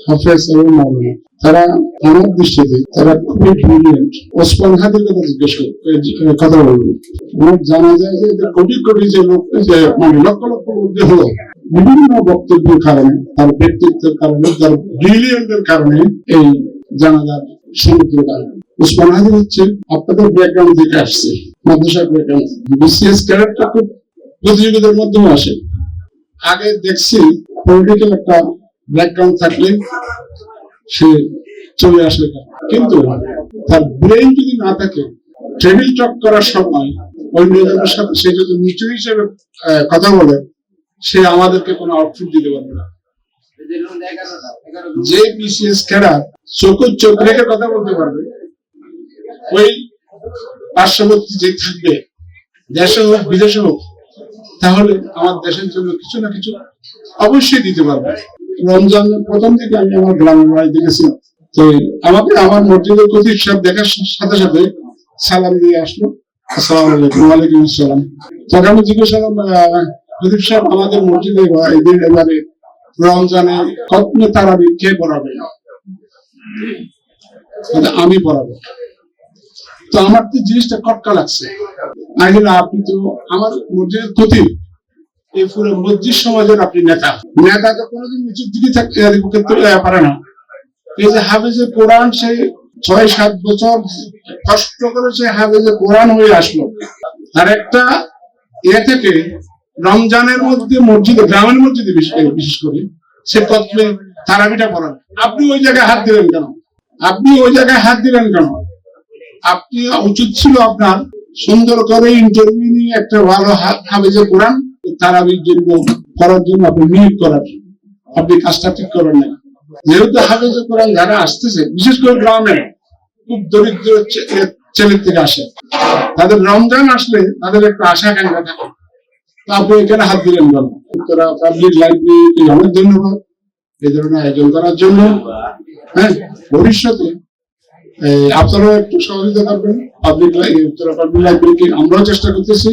হাফেজ এবং মাওলানা, তারা আমার দৃষ্টিতে তারা খুবই ব্রিলিয়েন্ট। ওসমান হাদির কথা কথা বলবো, জানা যায় যে কোটি কোটি যে লোক, যে মানে লক্ষ লক্ষ লোক হলো বিভিন্ন বক্তব্যের কারণে, তার ব্যক্তিত্বের কারণে, তার ব্রিলিয়েন্টের কারণে এই জানাজার সমুদ্র কারণে। ওসমান হাদি হচ্ছে আপনাদের ব্যাকগ্রাউন্ড থেকে আসছে, মাদ্রাসা ব্যাকগ্রাউন্ড, বিসিএস ক্যাডারটা খুব প্রতিযোগিতার মাধ্যমে আসে। আগে দেখছি পলিটিক্যাল একটা ব্যাকগ্রাউন্ড থাকলে সে চলে আসে, কিন্তু তার ব্রেইন যদি না থাকে, টেবিল টক করার সময় অন্যজনের সাথে সে যদি নিচু হিসেবে কথা বলে, সে আমাদেরকে কোনো আউটপুট দিতে পারবে না। যে বিসিএস ক্যাডার চোখ রেখে কথা বলতে পারবে, ওই পার্শ্ববর্তী যে থাকবে, দেশে হোক বিদেশে হোক, তাহলে আমার দেশের জন্য কিছু না কিছু অবশ্যই দিতে পারবে। রমজানের প্রথম দিকে আমি আমার গ্রামের বাড়িতে গেছিলাম, তো আমাকে আমার মসজিদের খতিব সাহেব দেখার সাথে সাথে সালাম দিয়ে আসলো, আসসালামু আলাইকুম। ওয়ালাইকুম আসসালাম। তখন আমি জিজ্ঞেস করলাম, খতিব সাহেব আমাদের মসজিদে এবারে রমজানে খতমে তারাবি কে পড়াবে? আমি পড়াবো। তো আমার তো জিনিসটা কটকা লাগছে। আপনি তো আমার মসজিদের খতিব, এই পুরো মসজিদ সমাজের আপনি নেতা তো কোনোদিন নিচুর দিকে থাকতে পারে না। এই যে হাফেজে কোরআন, সে ৬-৭ বছর কষ্ট করে সে হাফেজে কোরআন হয়ে আসলো, আর একটা থেকে রমজানের মধ্যে মসজিদে, গ্রামের মসজিদে বিশেষ করে সে তত্ত্বে তারাবিটা পড়ান। আপনি ওই জায়গায় হাত দিলেন কেন? আপনি উচিত ছিল আপনার সুন্দর করে ইন্টারভিউ নিয়ে একটা ভালো হাফেজে কোরআন তারাবির জন্য করার জন্য আপনি নিয়োগ করার, আপনি কাজটা ঠিক করেন না। যেহেতু হাফেজে কোরআন যারা আসতেছে, বিশেষ করে গ্রামের খুব দরিদ্র ছেলের থেকে আসে, তাদের রমজান আসলে তাদের একটা আশা আকাঙ্ক্ষা থাকে। আপনি এখানে হাত দিলেন কেন? উত্তরা পাবলিক লাইব্রেরি অনেক ধন্যবাদ এই ধরনের আয়োজন করার জন্য। হ্যাঁ, ভবিষ্যতে আপনারাও একটু সহযোগিতা করবেন। উত্তরা পাবলিক লাইব্রেরিকে আমরাও চেষ্টা করতেছি